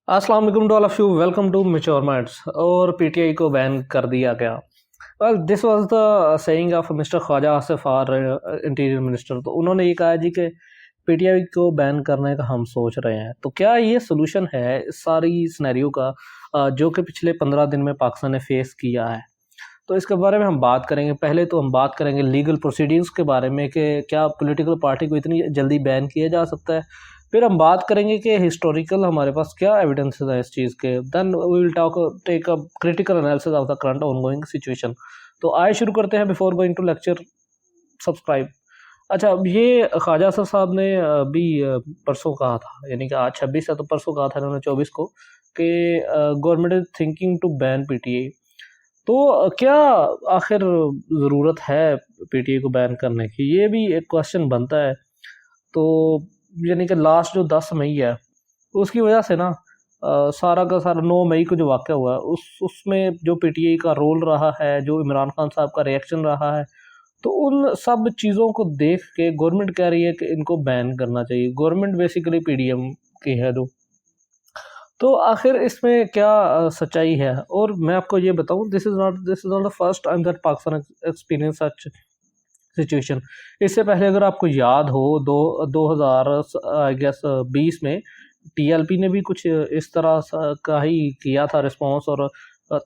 अस्सलाम वालेकुम to all of you, welcome to Mature Minds. और पीटीआई को बैन कर दिया गया। Well, this was the saying of mister Khawaja Asif आर, इंटीरियर मिनिस्टर। तो उन्होंने ये कहा जी कि पीटीआई को बैन करने का हम सोच रहे हैं। तो क्या ये सोल्यूशन है इस सारी सिनेरियो का जो कि पिछले 15 दिन में पाकिस्तान ने फेस किया है? तो इसके बारे में हम बात करेंगे। पहले तो हम बात करेंगे लीगल प्रोसीडिंग्स के बारे में कि क्या पॉलिटिकल पार्टी को इतनी जल्दी बैन किया जा सकता है। फिर हम बात करेंगे कि हिस्टोरिकल हमारे पास क्या एविडेंस है इस चीज़ के। Then we will take a critical analysis of the current ongoing situation. तो आइए शुरू करते हैं। Before going to lecture, subscribe. अच्छा, अब ये ख्वाजा साहब ने अभी परसों कहा था, यानी कि आज 26 है तो परसों कहा था इन्होंने 24 को, कि government is thinking to ban PTI. तो क्या आखिर ज़रूरत है पीटीआई को बैन करने की, ये भी एक क्वेश्चन बनता है। तो यानी कि लास्ट जो 10 मई है उसकी वजह से ना सारा का सारा 9 मई को जो वाक़या हुआ है उसमें जो पीटीआई का रोल रहा है, जो इमरान खान साहब का रिएक्शन रहा है, तो उन सब चीज़ों को देख के गवर्नमेंट कह रही है कि इनको बैन करना चाहिए। गवर्नमेंट बेसिकली पीडीएम की है जो। तो आखिर इसमें क्या सच्चाई है? और मैं आपको ये बताऊं, this is not the first time that Pakistan experience such situation. इससे पहले अगर आपको याद हो, 2000 आई गेस 20 में टीएलपी ने भी कुछ इस तरह का ही किया था रिस्पांस। और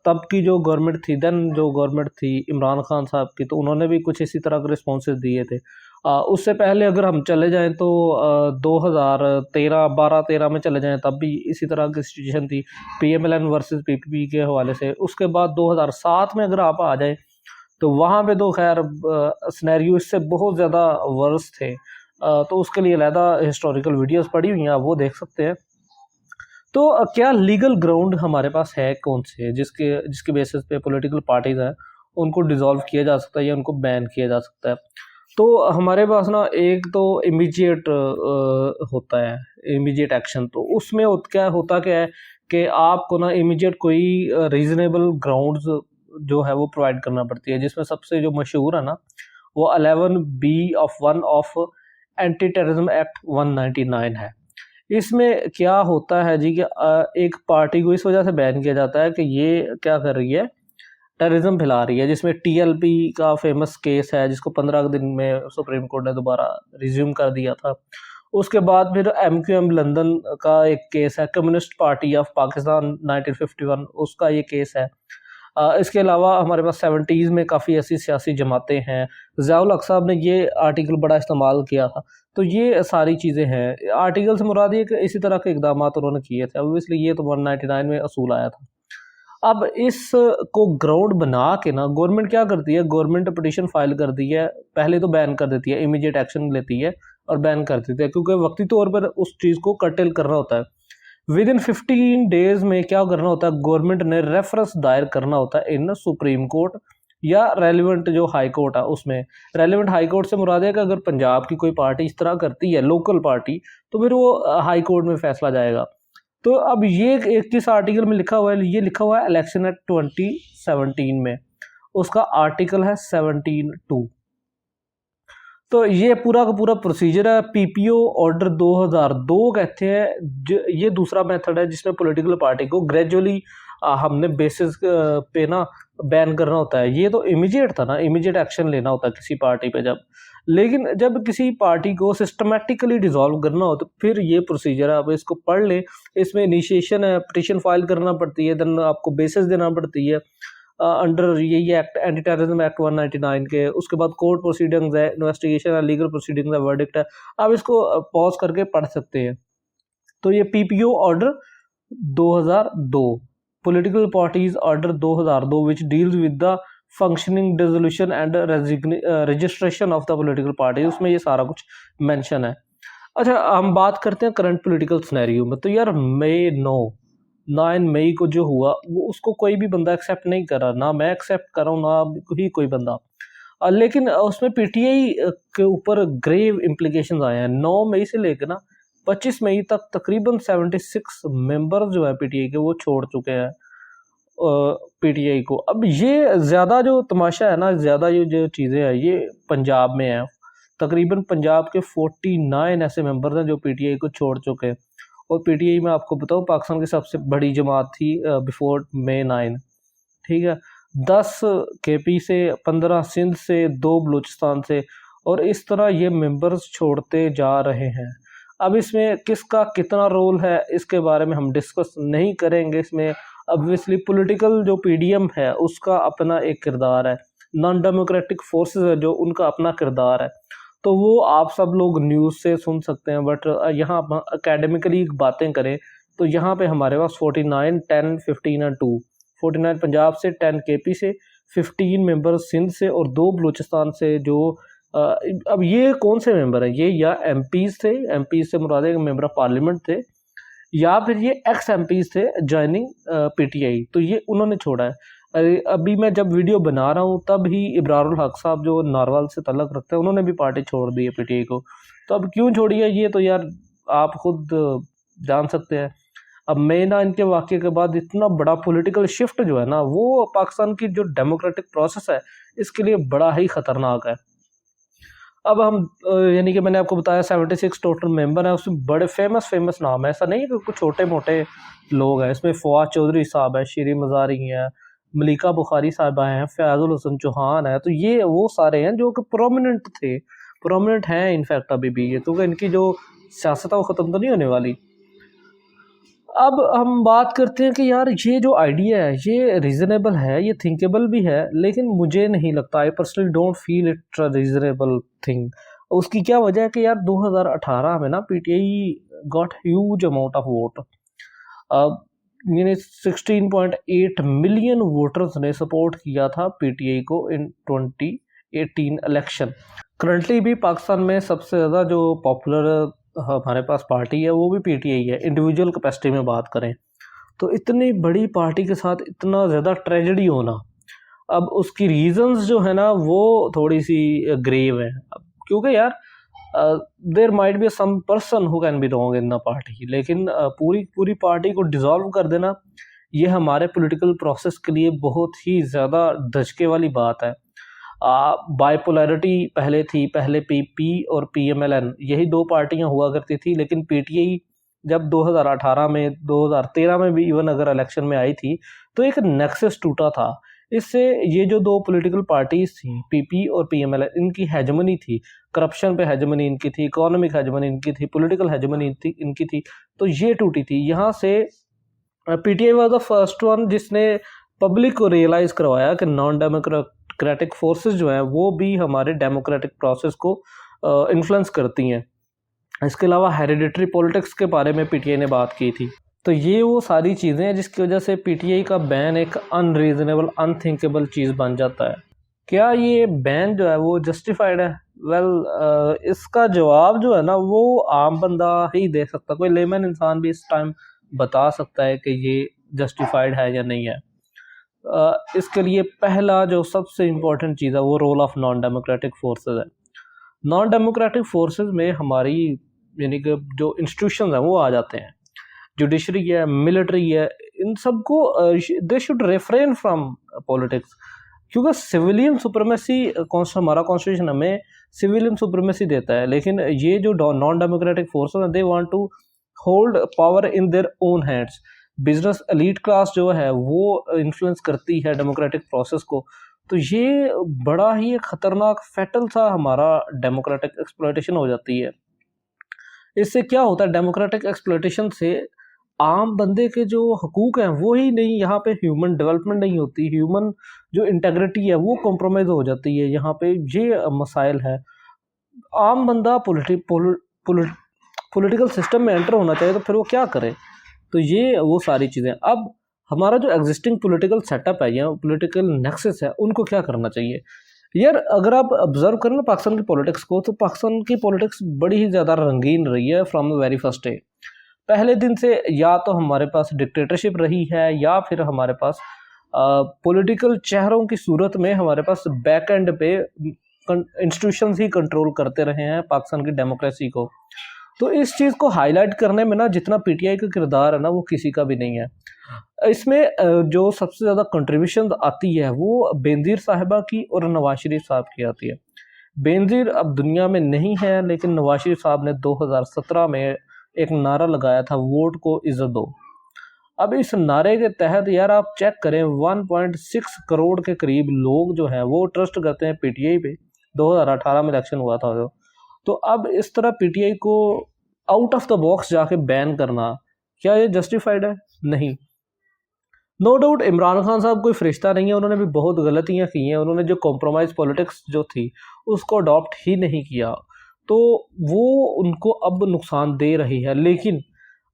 तब की जो गवर्नमेंट थी, देन जो गवर्नमेंट थी इमरान खान साहब की, तो उन्होंने भी कुछ इसी तरह के रिस्पॉन्सेज दिए थे। उससे पहले अगर हम चले जाएं तो 2013 12-13 में चले जाएं, तब भी इसी तरह की सिचुएशन थी, पीएमएलएन वर्सेस पीपीपी के हवाले से। उसके बाद 2007 में अगर आप आ जाएं तो वहाँ पे तो खैर सिनेरियो इससे बहुत ज़्यादा वर्स थे। तो उसके लिए अलहदा हिस्टोरिकल वीडियोस पड़ी हुई हैं, आप वो देख सकते हैं। तो क्या लीगल ग्राउंड हमारे पास है कौन से, जिसके जिसके बेसिस पे पॉलिटिकल पार्टीज हैं उनको डिसॉल्व किया जा सकता है या उनको बैन किया जा सकता है? तो हमारे पास ना एक तो इमीडिएट होता है, इमीडिएट एक्शन। तो उसमें क्या है कि आपको ना इमीडिएट कोई रीजनेबल ग्राउंड्स जो है वो प्रोवाइड करना पड़ती है, जिसमें सबसे जो मशहूर है ना वो 11B of anti terrorism act 199 है। इसमें क्या होता है जी कि एक पार्टी को इस वजह से बैन किया जाता है कि ये क्या कर रही है, टेररिज्म फैला रही है। जिसमें टीएलपी का फेमस केस है, जिसको 15 दिन में सुप्रीम कोर्ट ने दोबारा रिज्यूम कर दिया था। उसके बाद फिर एमक्यूएम लंदन का एक केस है, कम्युनिस्ट पार्टी ऑफ पाकिस्तान 1951, उसका ये केस है। इसके अलावा हमारे पास 70s में काफ़ी ऐसी सियासी जमातें हैं। ज़ियाउल हक साहब ने ये आर्टिकल बड़ा इस्तेमाल किया था। तो ये सारी चीज़ें हैं। आर्टिकल से मुराद ये कि इसी तरह के इकदाम उन्होंने किए थे। ऑब्वियसली ये तो 199 में असूल आया था। अब इस को ग्राउंड बना के ना गवर्नमेंट क्या करती है, गवर्नमेंट पिटीशन फाइल कर दी है, पहले तो बैन कर देती है, इमीडिएट एक्शन लेती है और बैन कर देती है, क्योंकि वक्ती तौर पर उस चीज़ को कर्टेल करना होता है। विद इन 15 डेज में क्या करना होता है, गवर्नमेंट ने रेफरेंस दायर करना होता है इन सुप्रीम कोर्ट या रेलिवेंट जो हाई कोर्ट है उसमें। रेलिवेंट हाई कोर्ट से मुराद है कि अगर पंजाब की कोई पार्टी इस तरह करती है, लोकल पार्टी, तो फिर वो हाई कोर्ट में फैसला जाएगा। तो अब ये एक जिस आर्टिकल में लिखा हुआ है, ये लिखा हुआ है इलेक्शन एक्ट 2017 में, उसका आर्टिकल है 17(2). तो ये पूरा का पूरा प्रोसीजर है। पीपीओ ऑर्डर 2002 कहते हैं। ये दूसरा मेथड है जिसमें पॉलिटिकल पार्टी को ग्रेजुअली हमने बेसिस पे ना बैन करना होता है। ये तो इमीडिएट था ना, इमीडिएट एक्शन लेना होता है किसी पार्टी पे जब। लेकिन जब किसी पार्टी को सिस्टमेटिकली डिसॉल्व करना हो तो फिर ये प्रोसीजर है। आप इसको पढ़ लें। इसमें इनिशिएशन है, पिटीशन फाइल करना पड़ती है, देन आपको बेसिस देना पड़ती है अंडर ये एक्ट, एंटी टेररिज्म एक्ट 199 के। उसके बाद कोर्ट प्रोसीडिंग्स है, इन्वेस्टिगेशन है, लीगल प्रोसीडिंग्स है, वर्डिक्ट है। आप इसको पॉज करके पढ़ सकते हैं। तो ये PPO order 2002, political parties order 2002, which deals with the functioning, dissolution and registration of the political party, उसमें ये सारा कुछ मेंशन है। अच्छा, हम बात करते हैं करंट पॉलिटिकल सिनेरियो में। तो यार, 9 मई को जो हुआ वो उसको कोई भी बंदा एक्सेप्ट नहीं कर रहा, ना मैं एक्सेप्ट कर रहा हूँ, ना ही कोई बंदा। लेकिन उसमें पीटीआई के ऊपर ग्रेव इम्प्लीकेशंस आए हैं। 9 मई से लेकर ना 25 मई तक तकरीबन 76 मेंबर जो है पीटीआई के, वो छोड़ चुके हैं पीटीआई को। अब ये ज़्यादा जो तमाशा है ना, ज़्यादा ये जो चीज़ें हैं ये पंजाब में है। तकरीबन पंजाब के 49 ऐसे मेंबर्स हैं जो पीटीआई को छोड़ चुके हैं। और पीटीआई में आपको बताऊँ पाकिस्तान की सबसे बड़ी जमात थी बिफोर May 9, ठीक है। 10 केपी से, 15 सिंध से, 2 बलूचिस्तान से, और इस तरह ये मेंबर्स छोड़ते जा रहे हैं। अब इसमें किसका कितना रोल है इसके बारे में हम डिस्कस नहीं करेंगे। इसमें ऑब्वियसली पॉलिटिकल जो पीडीएम है उसका अपना एक किरदार है, नॉन डेमोक्रेटिक फोर्सेस है जो उनका अपना किरदार है, तो वो आप सब लोग न्यूज़ से सुन सकते हैं। बट यहाँ हम अकेडमिकली बातें करें तो यहाँ पे हमारे पास 49, 10, 15 और 2, 49 पंजाब से, 10 केपी से, 15 मेंबर सिंध से और 2 बलूचिस्तान से। जो अब ये कौन से मेंबर हैं? ये या एमपीज थे, एमपीज से मुराद है मेंबर ऑफ पार्लियामेंट थे, या फिर ये एक्स एमपीज थे ज्वाइनिंग पीटीआई, तो ये उन्होंने छोड़ा है। अभी मैं जब वीडियो बना रहा हूँ तब ही इब्रारुल हक साहब जो नारवाल से तल्लक रखते हैं उन्होंने भी पार्टी छोड़ दी है पीटीआई को। तो अब क्यों छोड़ी है ये तो यार आप खुद जान सकते हैं। अब May 9 के वाक़े के बाद इतना बड़ा पॉलिटिकल शिफ्ट जो है ना वो पाकिस्तान की जो डेमोक्रेटिक प्रोसेस है इसके लिए बड़ा ही ख़तरनाक है। अब हम यानी कि मैंने आपको बताया 76 टोटल मेंबर हैं, उसमें बड़े फेमस नाम है, ऐसा नहीं है कि कुछ छोटे मोटे लोग हैं। इसमें फवाद चौधरी साहब है, शीरी मज़ारी हैं, मलिका बुखारी साहबा हैं, फयाजुल हसन चौहान है, तो ये वो सारे हैं जो कि प्रोमिनेंट थे, प्रोमिनेंट हैं इनफैक्ट अभी भी, ये तो इनकी जो सियासत है वो ख़त्म तो नहीं होने वाली। अब हम बात करते हैं कि यार ये जो आइडिया है ये रीज़नेबल है, ये थिंकेबल भी है, लेकिन मुझे नहीं लगता, I personally don't feel it reasonable thing. उसकी क्या वजह है कि यार 2018 में ना PTI got huge amount of vote, यानी 16.8 मिलियन वोटर्स ने सपोर्ट किया था पीटीआई को इन 2018 इलेक्शन। करंटली भी पाकिस्तान में सबसे ज़्यादा जो पॉपुलर हमारे पास पार्टी है वो भी पीटीआई है। इंडिविजुअल कैपेसिटी में बात करें तो इतनी बड़ी पार्टी के साथ इतना ज़्यादा ट्रेजेडी होना, अब उसकी रीजंस जो है ना वो थोड़ी सी ग्रेव है। क्योंकि यार there might be some person who can be wrong in the party, लेकिन पूरी पार्टी को डिसॉल्व कर देना ये हमारे पॉलिटिकल प्रोसेस के लिए बहुत ही ज़्यादा धचके वाली बात है। बाइपोलैरिटी पहले थी, पहले पीपी और पीएमएलएन यही 2 पार्टियां हुआ करती थी, लेकिन पीटीआई जब 2018 में, 2013 में भी इवन अगर इलेक्शन में आई थी तो एक नेक्सस टूटा था। इससे ये जो 2 पॉलिटिकल पार्टीज थी पीपी और पीएमएलएन, इनकी हेजमनी थी, करप्शन पे हेजमनी इनकी थी, इकोनॉमिक हेजमनी इनकी थी, पॉलिटिकल हेजमनी इनकी थी, तो ये टूटी थी। यहाँ से PTI was the first one जिसने पब्लिक को रियलाइज़ करवाया कि नॉन डेमोक्रेटिक फोर्सेस जो हैं वो भी हमारे डेमोक्रेटिक प्रोसेस को इन्फ्लुएंस करती हैं। इसके अलावा हेरिडिटरी पॉलिटिक्स के बारे में पीटीआई ने बात की थी। तो ये वो सारी चीज़ें हैं जिसकी वजह से पीटीआई का बैन एक अनरीजनेबल, अनथिंकेबल चीज़ बन जाता है। क्या ये बैन जो है वो जस्टिफाइड है? इसका जवाब जो है ना वो आम बंदा ही दे सकता, कोई लेमन इंसान भी इस टाइम बता सकता है कि ये जस्टिफाइड है या नहीं है। इसके लिए पहला जो सबसे इम्पोर्टेंट चीज़ है वो role of non democratic forces है। नॉन डेमोक्रेटिक फोर्सेस में हमारी यानी कि जो इंस्टीट्यूशंस हैं वो आ जाते हैं, जुडिशरी है, मिलिट्री है, इन सबको they should refrain from politics, क्योंकि सिविलियन सुप्रीमेसी हमारा कॉन्स्टिट्यूशन हमें सिविलियन सुप्रीमेसी देता है, लेकिन ये जो नॉन डेमोक्रेटिक फोर्सेस हैं they want to hold power in their own hands. Business elite class जो है वो इन्फ्लुएंस करती है डेमोक्रेटिक प्रोसेस को, तो ये बड़ा ही एक ख़तरनाक फैटल सा हमारा डेमोक्रेटिक एक्सप्लॉयटेशन हो जाती है। इससे क्या होता है, डेमोक्रेटिक एक्सप्लॉयटेशन से आम बंदे के जो हकूक़ हैं वो ही नहीं, यहाँ पे ह्यूमन डेवलपमेंट नहीं होती, ह्यूमन जो इंटेग्रिटी है वो कॉम्प्रोमाइज़ हो जाती है। यहाँ पे ये मसाइल है। आम बंदा पॉलिटिकल सिस्टम में एंटर होना चाहिए तो फिर वो क्या करे, तो ये वो सारी चीज़ें। अब हमारा जो एग्जिस्टिंग पॉलिटिकल सेटअप है या पॉलिटिकल नेक्सस है उनको क्या करना चाहिए। यार अगर आप ऑब्जर्व करें ना पाकिस्तान की पॉलिटिक्स को, तो पाकिस्तान की पॉलिटिक्स बड़ी ही ज़्यादा रंगीन रही है from the very first day. पहले दिन से या तो हमारे पास डिक्टेटरशिप रही है या फिर हमारे पास पॉलिटिकल चेहरों की सूरत में हमारे पास बैक एंड पे इंस्टीट्यूशंस ही कंट्रोल करते रहे हैं पाकिस्तान की डेमोक्रेसी को। तो इस चीज़ को हाईलाइट करने में ना जितना पीटीआई का किरदार है ना वो किसी का भी नहीं है। इसमें जो सबसे ज़्यादा कंट्रीब्यूशन आती है वो बेनज़ीर साहिबा की और नवाज शरीफ साहब की आती है। बेनज़ीर अब दुनिया में नहीं है, लेकिन नवाज शरीफ साहब ने 2017 में एक नारा लगाया था, वोट को इज्जत दो। अब इस नारे के तहत यार आप चेक करें 1.6 करोड़ के करीब लोग जो हैं वो ट्रस्ट करते हैं पीटीआई पे। 2018 में इलेक्शन हुआ था जो, तो अब इस तरह पीटीआई को आउट ऑफ द बॉक्स जाके बैन करना, क्या ये जस्टिफाइड है? नहीं। नो डाउट इमरान खान साहब कोई फरिश्ता नहीं है, उन्होंने भी बहुत गलतियां की हैं। उन्होंने जो कॉम्प्रोमाइज़ पॉलिटिक्स जो थी उसको अडॉप्ट ही नहीं किया, तो वो उनको अब नुकसान दे रही है। लेकिन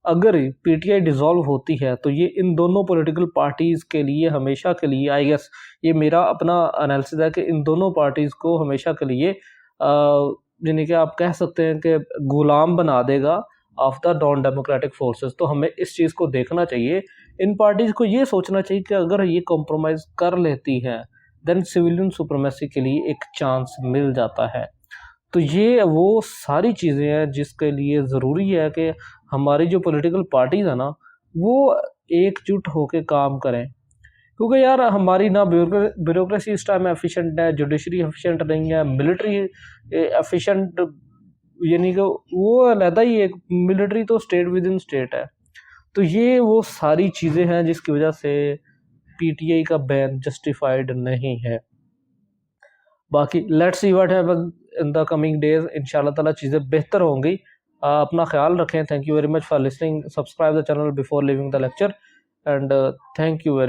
अगर पीटीआई डिसॉल्व होती है तो ये इन दोनों पॉलिटिकल पार्टीज़ के लिए हमेशा के लिए, आई गेस ये मेरा अपना एनालिसिस है कि इन दोनों पार्टीज़ को हमेशा के लिए यानी कि आप कह सकते हैं कि गुलाम बना देगा of the non democratic forces. तो हमें इस चीज़ को देखना चाहिए, इन पार्टीज़ को ये सोचना चाहिए कि अगर ये कॉम्प्रोमाइज़ कर लेती हैं देन सिविलियन सुप्रीमेसी के लिए एक चांस मिल जाता है। तो ये वो सारी चीज़ें हैं जिसके लिए ज़रूरी है कि हमारी जो पॉलिटिकल पार्टीज़ है ना वो एकजुट होकर काम करें। क्योंकि यार हमारी ना ब्यूरोक्रेसी इस टाइम एफिशिएंट है, जुडिशरी एफिशिएंट नहीं है, मिलिट्री एफिशिएंट, यानी कि वो अलहदा ही एक, मिलिट्री तो स्टेट विद इन स्टेट है। तो ये वो सारी चीज़ें हैं जिसकी वजह से पीटीआई का बैन जस्टिफाइड नहीं है। बाकी let's see what happens in the coming days. इंशाल्लाह ताला चीज़ें बेहतर होंगी। अपना ख्याल रखें। Thank you very much for listening. Subscribe the channel before living the lecture and thank you very